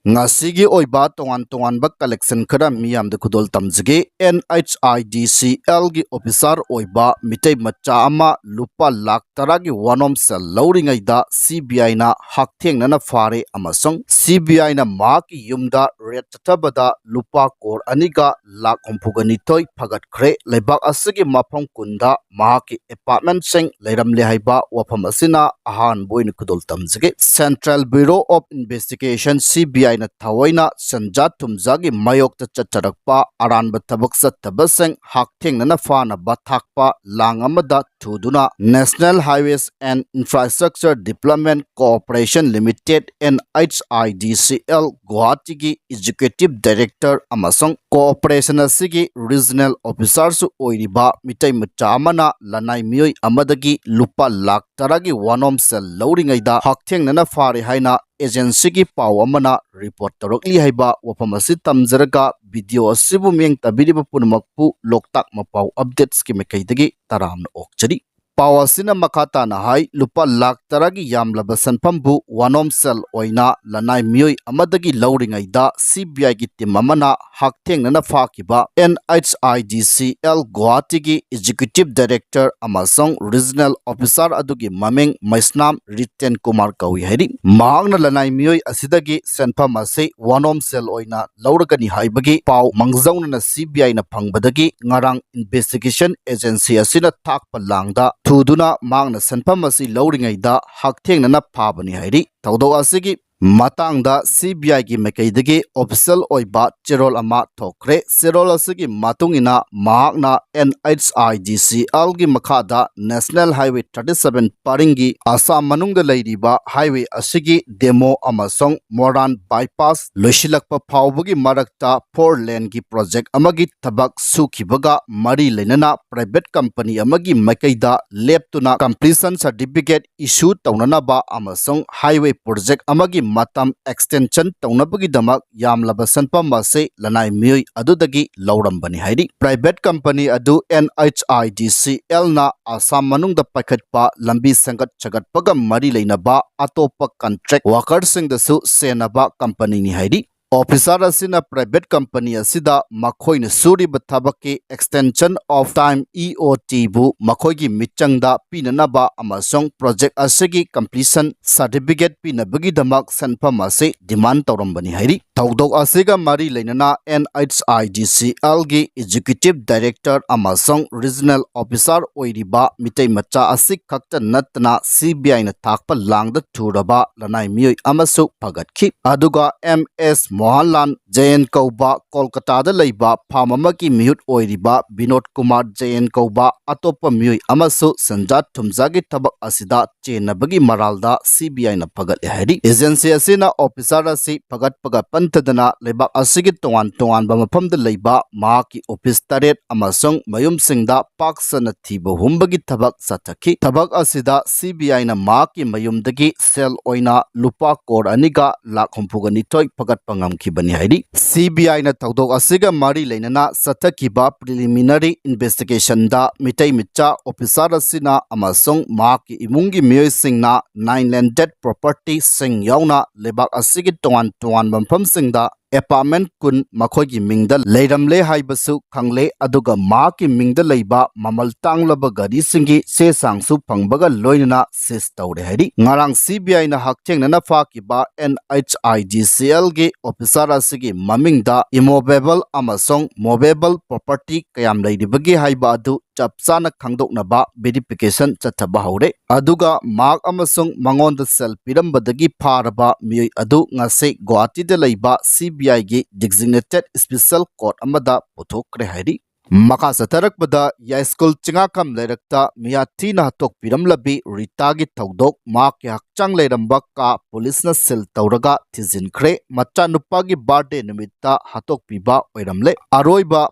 Ngasigi oiba tongan ba collection khara miyam de khudol tamjige NHIDCL gi officer oiba Meetei Macha ama Lupa Lakh taragi Wanom sel Louri Ngaida CBI na haktheng na Phare amasong CBI na ma ki yumda red tatabada Lupa kor aniga Lakh humpugani toy phagat khre leibak asigi mafam kunda ma ki apartment sing leiramle haiba wafam asina ahan boin khudol tamjige Central Bureau of Investigation CBI na thawaina sanjat tumjagi mayok ta chacharakpa aranba thabak sattabaseng haktheng na fana bathakpa langamada thuduna National Highways and Infrastructure Development Corporation Limited NHIDCL Guwahati gi Executive Director amasong Corporation asigi Regional Officer su oiriba Meetei Macha amana lanai miyoi amadagi Lupa Lakh taragi Wanom sel Louri Ngaida haktheng na Phare haina agency ki paw amana report tarokli haiba wafam asi tamjaraga video asibu mieng tabiriba punmakpu loktak mapaw updates ki mekaidagi taramna okchari paw asina makata na hai Lupa Lakh taragi yamlaba sanpambu Wanom sel oina lanai miyoi amadagi Louri Ngaida CBI ki team amana haktheng na fakiba NHIDCL Guwahati gi Executive Director amasong Regional Officer adugi mameng Maisnam Riten Kumar kawi hairi mahangna lanai miyoi asidagi senpham ase Wanom sel oina lauragani haibagi paw mangzauna na CBI na phangbadagi ngarang investigation agency asina thakpa langda thuduna mangna senpham asi Louri Ngaida haktheng na phabani hairi tawdo asigi matangda CBI gi mekaidagi official oiba cherol ama thokre cherol asigi matungina mahakna NHIDCL gi makhada National Highway 37 paringi Assam manungda leiriba highway asigi demo amasong Moran bypass loisilakpa phawbagi marakta 4 lane gi project amagi thabak sukhibaga mari lenana private company amagi makaida leptuna completion certificate issue taunanaba amasong highway project amagi matam extension taunabagi damak yamlaba sanpam ase lanai miyoi adudagi laurambani hairi private company adu NHIDCL na Assam manungda paikhatpa lambi sangat chagatpaga mari leinaba atopa contract workers sing dasu senaba company ni hairi Officer asina private company asida makhoina suriba thabaki extension of time EOT bu makhoigi michangda pinanaba amasong project asigi completion certificate pinabagi damak sanpham ase demand tawrambani hairi tawdok asiga mari leinana NHIDCL gi Executive Director amasong Regional Officer oiriba Meetei Macha asik khakta natna CBI na thakpa langda thuraba lanai miyoi amasu phagatki aduga MS Mohanlan Jayan Kauba Kolkata da leiba phamama ki mihut oiriba Binod Kumar Jayan Kauba atopa miyoi amasu sanjat thumjagi thabak asida chenabagi maralda CBI na phagat hairi agency asina officer asi phagat paga pantadana leibak asigi tongan ba mafamda leiba ma ki office taret amasong mayum singda paksana thiba humbagi thabak sathaki thabak asida CBI na ma ki mayumdagi sel oina Lupa kor aniga Lakh humpugani toy phagat pangam khibani hairi CBI na tawdok asiga mari leinana sathakiba preliminary investigation da Meetei Macha officer asina amasong ma ki imungi miyoi singna 9 landed property sing yauna lebak asigi tongan bampham singda apartment kun makhoigi mingda leiramle haibasu khangle aduga ma ki mingda leiba mamal tanglaba gari singi se sangsu phangbaga loinana sis tawre hairi ngarang CBI na haktheng na fakiba NHIDCL gi officer asigi mamingda immovable amasong movable property kayam leiribagi haiba adu chapsana khangdoknaba verification chathaba haure aduga mark amasong mangonda sel pirambadagi pharaba miyoi adu ngase Guwahati da leiba CBI gi designated special court amada puthokre hairi Macha satarakbada ya school chingakam leirakta miyati na hatok piramlabi ritagi tawdok ma ki hakchang leiramba ka police na sel tawraga thizinkhre macha nupagi birthday nimitta hatok piba oiramle aroiba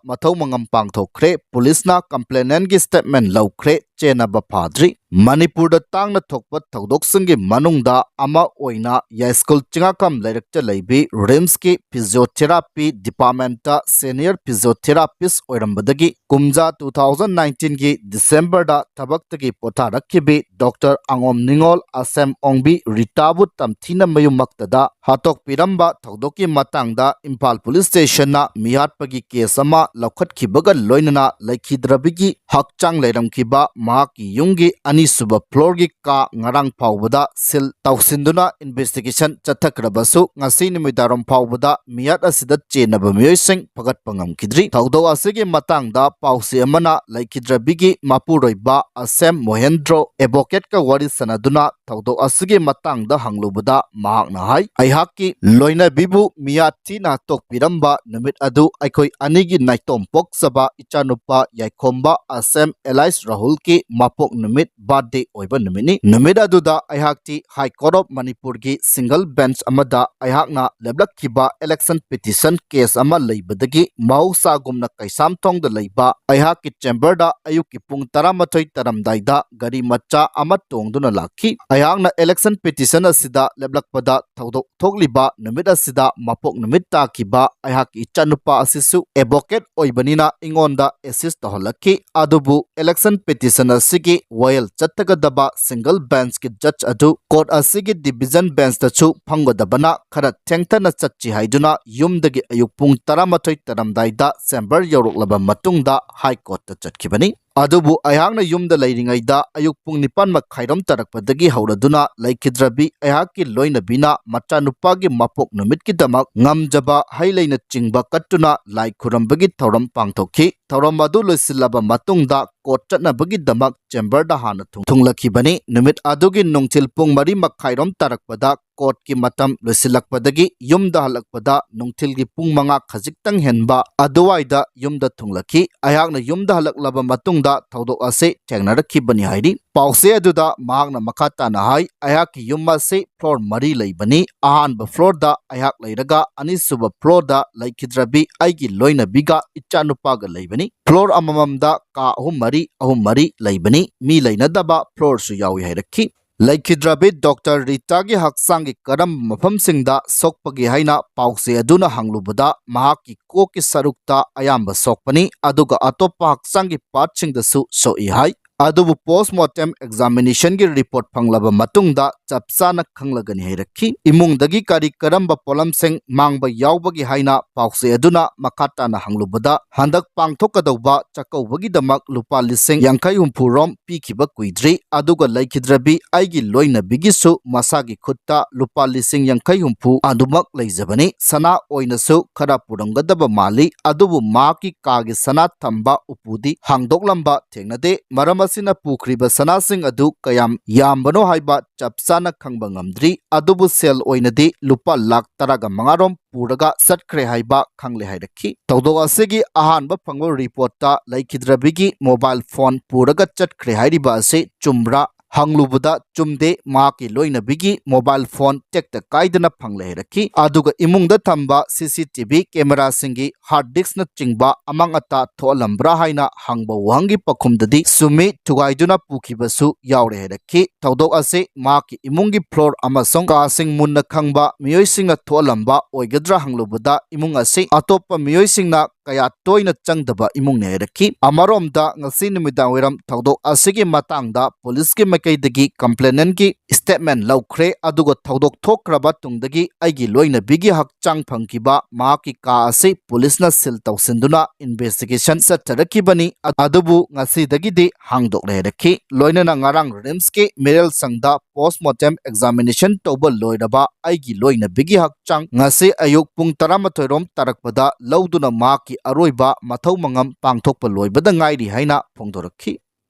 mathau mangam pangthokre police na complainant gi statement lawkhre ꯆꯦꯟꯅꯕ ꯐꯥꯗ꯭ꯔꯤ ꯃꯅꯤꯄꯨꯔꯗ ꯇꯥꯡꯅ ꯊꯣꯛꯄ ꯊꯧꯗꯣꯛꯁꯤꯡꯒꯤ ꯃꯅꯨꯡꯗ ꯑꯃ ꯑꯣꯏꯅ ꯌꯥꯏꯁ꯭ꯀꯨꯜ ꯆꯤꯡꯉꯥꯀꯝ ꯂꯩꯔꯛꯇ ꯂꯩꯕꯤ ꯔꯤꯝꯁꯀꯤ physiotherapy department senior ꯐꯤꯖꯤꯑꯣꯊꯦꯔꯥꯄꯤꯁ ꯑꯣꯏꯔꯝꯕꯗꯒꯤ ꯀꯨꯝꯖꯥ 2019ꯒꯤ ꯗꯤꯁꯦꯝꯕꯔꯗ ꯊꯕꯛꯇꯒꯤ ꯄꯣꯊꯥꯔꯛꯈꯤꯕꯤ ꯗꯣꯛꯇꯔ ꯑꯉꯣꯝ ꯅꯤꯡꯉꯣꯜ ꯑꯁꯦꯝ ꯑꯣꯡꯕꯤ ꯔꯤꯇꯥꯕꯨ ꯇꯝꯊꯤꯅ ꯃꯌꯨꯝꯃꯛꯇꯗ ꯍꯥꯠꯇꯣꯛꯄꯤꯔꯝꯕ ꯊꯧꯗꯣꯛꯀꯤ ꯃꯇꯥꯡꯗ ꯏꯝꯐꯥꯜ ꯄꯨꯂꯤꯁ ꯁ꯭ꯇꯦꯁꯟꯅ ꯃꯤꯍꯥꯠꯄꯒꯤ ꯀꯦꯁ ꯑꯃ ꯂꯧꯈꯠꯈꯤꯕꯒ ꯂꯣꯏꯅꯅ ꯂꯩꯈꯤꯗ꯭ꯔꯕꯤꯒꯤ ꯍꯛꯆꯥꯡ ꯂꯩꯔꯝꯈꯤꯕ ꯃꯍꯥꯛꯀꯤ ꯌꯨꯝꯒꯤ ꯑꯅꯤꯁꯨꯕ ꯐ꯭ꯂꯣꯔꯒꯤ ꯀꯥ ꯉꯔꯥꯡ ꯐꯥꯎꯕꯗ ꯁꯤꯜ ꯇꯧꯁꯤꯟꯗꯨꯅ ꯏꯟꯚꯦꯁꯇꯤꯒꯦꯁꯟ ꯆꯠꯊꯈ꯭ꯔꯕꯁꯨ ꯉꯁꯤ ꯅꯨꯃꯤꯗꯥꯡꯋꯥꯏꯔꯝ ꯐꯥꯎꯕꯗ ꯃꯤꯌꯥꯠ ꯑꯁꯤꯗ ꯆꯦꯟꯅꯕ ꯃꯤꯑꯣꯏꯁꯤꯡ ꯐꯒꯠꯄ ꯉꯝꯈꯤꯗ꯭ꯔꯤ ꯊꯧꯗꯣꯛ ꯑꯁꯤꯒꯤ ꯃꯇꯥꯡꯗ ꯄꯥꯎꯆꯦ ꯑꯃꯅ ꯂꯩꯈꯤꯗ꯭ꯔꯕꯤꯒꯤ ꯃꯄꯨꯔꯣꯏꯕ ꯑꯁꯦꯝ ꯃꯣꯍꯦꯟꯗ꯭ꯔꯣ ꯑꯦꯗꯚꯣꯀꯦꯠꯀ ꯋꯥꯔꯤ ꯁꯥꯅꯗꯨꯅ ꯊꯧꯗꯣꯛ ꯑꯁꯤꯒꯤ ꯃꯇꯥꯡꯗ ꯍꯪꯂꯨꯕꯗ ꯃꯍꯥꯛꯅ ꯍꯥꯏ ꯑꯩꯍꯥꯛꯀꯤ ꯂꯣꯏꯅꯕꯤꯕꯨ ꯃꯤꯌꯥꯠ ꯊꯤꯅ ꯍꯥꯠꯇꯣꯛꯄꯤꯔꯝꯕ ꯅꯨꯃꯤꯠ ꯑꯗꯨ ꯑꯩꯈꯣꯏ ꯑꯅꯤꯒꯤ ꯅꯥꯏꯇꯣꯝ ꯄꯣꯛꯆꯕ ꯏꯆꯥꯅꯨꯄꯥ ꯌꯥꯏꯈꯣꯝꯕ ꯑꯁꯦꯝ ꯑꯦꯂꯥꯏꯁ ꯔꯥꯍꯨꯜꯒꯤ ꯃꯄꯣꯛ ꯅꯨꯃꯤꯠ ꯕꯥꯔꯊꯗꯦ ꯑꯣꯏꯕ ꯅꯨꯃꯤꯠꯅꯤ ꯅꯨꯃꯤꯠ ꯑꯗꯨꯗ ꯑꯩꯍꯥꯛꯇꯤ ꯍꯥꯏ ꯀꯣꯔꯠ ꯑꯣꯐ ꯃꯅꯤꯄꯨꯔꯒꯤ ꯁꯤꯡꯒꯜ ꯕꯦꯟꯆ ꯑꯃꯗ ꯑꯩꯍꯥꯛꯅ ꯂꯦꯞꯂꯛꯈꯤꯕ ꯑꯦꯂꯦꯛꯁꯟ ꯄꯤꯇꯤꯁꯟ ꯀꯦꯁ ꯑꯃ ꯂꯩꯕꯗꯒꯤ ꯃꯍꯧꯁꯥꯒꯨꯝꯅ ꯀꯩꯁꯥꯝꯊꯣꯡꯗ ꯂꯩꯕ ꯑꯩꯍꯥꯛꯀꯤ ꯆꯦꯝꯕꯔꯗ ꯑꯌꯨꯛꯀꯤ ꯄꯨꯡ 12 ꯇꯥꯔꯝꯗꯥꯏꯗ ꯒꯥꯔꯤ ꯃꯆꯥ ꯑꯃ ꯇꯣꯡꯗꯨꯅ ꯂꯥꯛꯈꯤ ꯑꯩꯍꯥꯛꯅ ꯑꯦꯂꯦꯛꯁꯟ ꯄꯤꯇꯤꯁꯟ ꯑꯁꯤꯗ ꯂꯦꯞꯂꯛꯄꯗ ꯊꯧꯗꯣꯛ ꯊꯣꯛꯂꯤꯕ ꯅꯨꯃꯤꯠ ꯑꯁꯤꯗ ꯃꯄꯣꯛ ꯅꯨꯃꯤꯠ ꯇꯥꯈꯤꯕ ꯑꯩꯍꯥꯛꯀꯤ ꯏꯆꯥꯅꯨꯄꯥ ꯑꯁꯤꯁꯨ ꯑꯦꯗꯚꯣꯀꯦꯠ ꯑꯣꯏꯕꯅꯤꯅ ꯑꯩꯉꯣꯟꯗ ꯑꯦꯁꯤꯁ ꯇꯧꯍꯜꯂꯛꯈꯤ ꯑꯗꯨꯕꯨ ꯑꯦꯂꯦꯛꯁꯟ ꯄꯤꯇꯤꯁꯟ ꯑꯁꯤꯒꯤ ꯋꯥꯌꯦꯜ ꯆꯠꯊꯒꯗꯕ ꯁꯤꯡꯒꯜ ꯕꯦꯟꯆꯀꯤ ꯖꯖ ꯑꯗꯨ ꯀꯣꯔꯠ ꯑꯁꯤꯒꯤ ꯗꯤꯚꯤꯖꯟ ꯕꯦꯟꯆꯇꯁꯨ ꯐꯝꯒꯗꯕꯅ ꯈꯔ ꯊꯦꯡꯊꯅ ꯆꯠꯁꯤ ꯍꯥꯏꯗꯨꯅ ꯌꯨꯝꯗꯒꯤ ꯑꯌꯨꯛ ꯄꯨꯡ 11 ꯇꯥꯔꯝꯗꯥꯏꯗ ꯆꯦꯝꯕꯔ ꯌꯧꯔꯛꯂꯕ ꯃꯇꯨꯡꯗ ꯍꯥꯏ ꯀꯣꯔꯠꯇ ꯆꯠꯈꯤꯕꯅꯤ ꯑꯗꯨꯕꯨ ꯑꯩꯍꯥꯛꯅ ꯌꯨꯝꯗ ꯂꯩꯔꯤꯉꯩꯗ ꯑꯌꯨꯛ ꯄꯨꯡ 9 ꯇꯥꯔꯛꯄꯗꯒꯤ ꯍꯧꯔꯗꯨꯅ ꯂꯩꯈꯤꯗ꯭ꯔꯕꯤ ꯑꯩꯍꯥꯛꯀꯤ ꯂꯣꯏꯅꯕꯤꯅ ꯃꯆꯥꯅꯨꯄꯥꯒꯤ ꯃꯄꯣꯛ ꯅꯨꯃꯤꯠꯀꯤꯗꯃꯛ ꯉꯝꯖꯕ ꯍꯩ ꯂꯩꯅꯆꯤꯡꯕ ꯀꯠꯇꯨꯅ ꯂꯥꯏ ꯈꯨꯔꯨꯝꯕꯒꯤ ꯊꯧꯔꯝ ꯄꯥꯡꯊꯣꯛꯈꯤ ꯊꯧꯔꯝ ꯑꯗꯨ ꯂꯣꯏꯁꯤꯜꯂꯕ ꯃꯇꯨꯡꯗ ꯀꯣꯔꯠ ꯆꯠꯅꯕꯒꯤꯗꯃꯛ ꯆꯦꯝꯕꯔꯗ ꯍꯥꯟꯅ ꯊꯨꯡꯂꯈꯤꯕꯅꯤ ꯅꯨꯃꯤꯠ ꯑꯗꯨꯒꯤ ꯅꯨꯡꯊꯤꯜ ꯄꯨꯡ 4 ꯇꯥꯔꯛꯄꯗ ꯀꯣꯔꯠꯀꯤ ꯃꯇꯝ ꯂꯣꯏꯁꯤꯜꯂꯛꯄꯗꯒꯤ ꯌꯨꯝꯗ ꯍꯜꯂꯛꯄꯗ ꯅꯨꯡꯊꯤꯜꯒꯤ ꯄꯨꯡ 5 ꯈꯖꯤꯛꯇꯪ ꯍꯦꯟꯕ ꯑꯗꯨꯋꯥꯏꯗ ꯌꯨꯝꯗ ꯊꯨꯡꯂꯈꯤ ꯑꯩꯍꯥꯛꯅ ꯌꯨꯝꯗ ꯍꯜꯂꯛꯂꯕ ꯃꯇꯨꯡꯗ ꯊꯧꯗꯣꯛ ꯑꯁꯤ ꯊꯦꯡꯅꯔꯛꯈꯤꯕꯅꯤ ꯍꯥꯏꯔꯤ ꯄꯥꯎꯆꯦ ꯑꯗꯨꯗ ꯃꯍꯥꯛꯅ ꯃꯈꯥ ꯇꯥꯅ ꯍꯥꯏ ꯑꯩꯍꯥꯛꯀꯤ ꯌꯨꯝ ꯑꯁꯤ ꯐ꯭ꯂꯣꯔ 4 ꯂꯩꯕꯅꯤ ꯑꯍꯥꯟꯕ ꯐ꯭ꯂꯣꯔꯗ ꯑꯩꯍꯥꯛ ꯂꯩꯔꯒ ꯑꯅꯤꯁꯨꯕ ꯐ꯭ꯂꯣꯔꯗ ꯂꯩꯈꯤꯗ꯭ꯔꯕꯤ ꯑꯩꯒꯤ ꯂꯣꯏꯅꯕꯤꯒ ꯏꯆꯥꯅꯨꯄꯥꯒ ꯂꯩꯕꯅꯤ ꯐ꯭ꯂꯣꯔ ꯑꯃꯃꯝꯗ ꯀꯥ 3 ꯂꯩꯕꯅꯤ ꯃꯤ ꯂꯩꯅꯗꯕ ꯐ꯭ꯂꯣꯔꯁꯨ ꯌꯥꯎꯏ ꯍꯥꯏꯔꯛꯈꯤ ꯂꯩꯈꯤꯗ꯭ꯔꯕꯤ ꯗꯣꯛꯇꯔ ꯔꯤꯇꯥꯒꯤ ꯍꯛꯆꯥꯡꯒꯤ ꯀꯔꯝꯕ ꯃꯐꯝꯁꯤꯡꯗ ꯁꯣꯛꯄꯒꯦ ꯍꯥꯏꯅ ꯄꯥꯎꯆꯦ ꯑꯗꯨꯅ ꯍꯪꯂꯨꯕꯗ ꯃꯍꯥꯛꯀꯤ ꯀꯣꯛꯀꯤ ꯁꯔꯨꯛꯇ ꯑꯌꯥꯝꯕ ꯁꯣꯛꯄꯅꯤ ꯑꯗꯨꯒ ꯑꯇꯣꯞꯄ ꯍꯛꯆꯥꯡꯒꯤ ꯄꯥꯔꯠꯁꯤꯡꯗꯁꯨ ꯁꯣꯛꯏ ꯍꯥꯏ ꯑꯗꯨꯕꯨ ꯄꯣꯁꯠꯃꯣꯔꯇꯦꯝ ꯑꯦꯛꯖꯥꯃꯤꯅꯦꯁꯟꯒꯤ ꯔꯤꯄꯣꯔꯠ ꯐꯪꯂꯕ ꯃꯇꯨꯡꯗ ꯆꯞ ꯆꯥꯅ ꯈꯪꯂꯒꯅꯤ ꯍꯥꯏꯔꯛꯈꯤ ꯏꯃꯨꯡꯗꯒꯤ ꯀꯔꯤ ꯀꯔꯝꯕ ꯄꯣꯠꯂꯝꯁꯤꯡ ꯃꯥꯡꯕ ꯌꯥꯎꯕꯒꯦ ꯍꯥꯏꯅ ꯄꯥꯎꯆꯦ ꯑꯗꯨꯅ ꯃꯈꯥ ꯇꯥꯅ ꯍꯪꯂꯨꯕꯗ ꯍꯟꯗꯛ ꯄꯥꯡꯊꯣꯛꯀꯗꯧꯕ ꯆꯥꯛꯀꯧꯕꯒꯤꯗꯃꯛ ꯂꯨꯄꯥ 50,000 ꯔꯣꯝ ꯄꯤꯈꯤꯕ ꯀꯨꯏꯗ꯭ꯔꯤ ꯑꯗꯨꯒ ꯂꯩꯈꯤꯗ꯭ꯔꯕꯤ ꯑꯩꯒꯤ ꯂꯣꯏꯅꯕꯤꯒꯤꯁꯨ ꯃꯁꯥꯒꯤ ꯈꯨꯠꯇ ꯂꯨꯄꯥ 50,000 ꯑꯗꯨꯃꯛ ꯂꯩꯖꯕꯅꯤ ꯁꯅꯥ ꯑꯣꯏꯅꯁꯨ ꯈꯔ ꯄꯨꯔꯝꯒꯗꯕ ꯃꯥꯜꯂꯤ ꯑꯗꯨꯕꯨ ꯃꯍꯥꯛꯀꯤ ꯀꯥꯒꯤ ꯁꯅꯥ ꯊꯝꯕ ꯎꯄꯨꯗꯤ ꯍꯥꯡꯗꯣꯛꯂꯝꯕ ꯊꯦꯡꯅꯗꯦ ꯃꯔꯝ ꯑꯁꯤꯅ ꯄꯨꯈ꯭ꯔꯤꯕ ꯁꯅꯥꯁꯤꯡ ꯑꯗꯨ ꯀꯌꯥꯝ ꯌꯥꯝꯕꯅꯣ ꯍꯥꯏꯕ ꯆꯞ ꯆꯥꯅ ꯈꯪꯕ ꯉꯝꯗ꯭ꯔꯤ ꯑꯗꯨꯕꯨ ꯁꯦꯜ ꯑꯣꯏꯅꯗꯤ ꯂꯨꯄꯥ Lakh 15 ꯄꯨꯔꯒ ꯆꯠꯈ꯭ꯔꯦ ꯍꯥꯏꯕ ꯈꯪꯂꯦ ꯍꯥꯏꯔꯛꯈꯤ ꯊꯧꯗꯣꯛ ꯑꯁꯤꯒꯤ ꯑꯍꯥꯟꯕ ꯐꯪꯕ ꯔꯤꯄꯣꯔꯠꯇ ꯂꯩꯈꯤꯗ꯭ꯔꯕꯤꯒꯤ ꯃꯣꯕꯥꯏꯜ ꯐꯣꯟ ꯄꯨꯔꯒ ꯆꯠꯈ꯭ꯔꯦ ꯍꯥꯏꯔꯤꯕ ꯑꯁꯤ ꯆꯨꯝꯕ꯭ꯔꯥ ꯍꯪꯂꯨꯕꯗ ꯆꯨꯝꯗꯦ ꯃꯍꯥꯛꯀꯤ ꯂꯣꯏꯅꯕꯤꯒꯤ ꯃꯣꯕꯥꯏꯜ ꯐꯣꯟ ꯇꯦꯛꯇ ꯀꯥꯏꯗꯅ ꯐꯪꯂꯦ ꯍꯥꯏꯔꯛꯈꯤ ꯑꯗꯨꯒ ꯏꯃꯨꯡꯗ ꯊꯝꯕ CCTV ꯀꯦꯃꯦꯔꯥꯁꯤꯡꯒꯤ ꯍꯥꯔꯗ ꯗꯤस्कꯅꯆꯤꯡꯕ ꯑꯃꯥꯡ ꯑꯇꯥ ꯊꯣꯛꯍꯜꯂꯝꯕ꯭ꯔꯥ ꯍꯥꯏꯅ ꯍꯪꯕ ꯋꯥꯍꯪꯒꯤ ꯄꯥꯎꯈꯨꯝꯗꯗꯤ ꯆꯨꯝꯃꯤ ꯊꯨꯒꯥꯏꯗꯨꯅ ꯄꯨꯈꯤꯕꯁꯨ ꯌꯥꯎꯔꯦ ꯍꯥꯏꯔꯛꯈꯤ ꯊꯧꯗꯣꯛ ꯑꯁꯤ ꯃꯍꯥꯛꯀꯤ ꯏꯃꯨꯡꯒꯤ ꯐ꯭ꯂꯣꯔ ꯑꯃꯁꯨꯡ ꯀꯥꯁꯤꯡ ꯃꯨꯟꯅ ꯈꯪꯕ ꯃꯤꯑꯣꯏꯁꯤꯡꯅ ꯊꯣꯛꯍꯜꯂꯝꯕ ꯑꯣꯏꯒꯗ꯭ꯔꯥ ꯍꯪꯂꯨꯕꯗ ꯏꯃꯨꯡ ꯑꯁꯤ ꯑꯇꯣꯞꯄ ꯃꯤꯑꯣꯏꯁꯤꯡꯅ ꯀꯌꯥ ꯇꯣꯏꯅ ꯆꯪꯗꯕ ꯏꯃꯨꯡꯅꯤ ꯍꯥꯏꯔꯛꯈꯤ ꯑꯃꯔꯣꯝꯗ ꯉꯁꯤ ꯅꯨꯃꯤꯗꯥꯡꯋꯥꯏꯔꯝ ꯊꯧꯗꯣꯛ ꯑꯁꯤꯒꯤ ꯃꯇꯥꯡꯗ ꯄꯨꯂꯤꯁꯀꯤ ꯃꯥꯏꯀꯩꯗꯒꯤ ꯀꯝꯄ꯭ꯂꯦꯅꯦꯟꯠꯀꯤ ꯁ꯭ꯇꯦꯠꯃꯦꯟꯠ ꯂꯧꯈ꯭ꯔꯦ ꯑꯗꯨꯒ ꯊꯧꯗꯣꯛ ꯊꯣꯛꯈ꯭ꯔꯕ ꯇꯨꯡꯗꯒꯤ ꯑꯩꯒꯤ ꯂꯣꯏꯅꯕꯤꯒꯤ ꯍꯛꯆꯥꯡ ꯐꯪꯈꯤꯕ ꯃꯍꯥꯛꯀꯤ ꯀꯥ ꯑꯁꯤ ꯄꯨꯂꯤꯁꯅ ꯁꯤꯜ ꯇꯧꯁꯤꯟꯗꯨꯅ ꯏꯟꯚꯦꯁꯇꯤꯒꯦꯁꯟ ꯆꯠꯊꯔꯛꯈꯤꯕꯅꯤ ꯑꯗꯨꯕꯨ ꯉꯁꯤꯗꯒꯤꯗꯤ ꯍꯥꯡꯗꯣꯛꯂꯦ ꯍꯥꯏꯔꯛꯈꯤ ꯂꯣꯏꯅꯅ ꯉꯔꯥꯡ ꯔꯤꯝꯁꯀꯤ ꯃꯤꯔꯦꯜ ꯁꯪꯗ ꯄꯣꯁꯠꯃꯣꯔꯇꯦꯝ ꯑꯦꯛꯖꯥꯃꯤꯅꯦꯁꯟ ꯇꯧꯕ ꯂꯣꯏꯔꯕ ꯑꯩꯒꯤ ꯂꯣꯏꯅꯕꯤꯒꯤ ꯍꯛꯆꯥꯡ ꯉꯁꯤ ꯑꯌꯨꯛ ꯄꯨꯡ 12 ꯇꯥꯔꯛꯄꯗ ꯂꯧꯗꯨꯅ ꯃꯍꯥꯛꯀꯤ ꯑꯔꯣꯏꯕ ꯃꯊꯧ ꯃꯉꯝ ꯄꯥꯡꯊꯣꯛꯄ ꯂꯣꯏꯕꯗ ꯉꯥꯏꯔꯤ ꯍꯥꯏꯅ ꯐꯣꯡꯗꯣꯔꯛꯈꯤ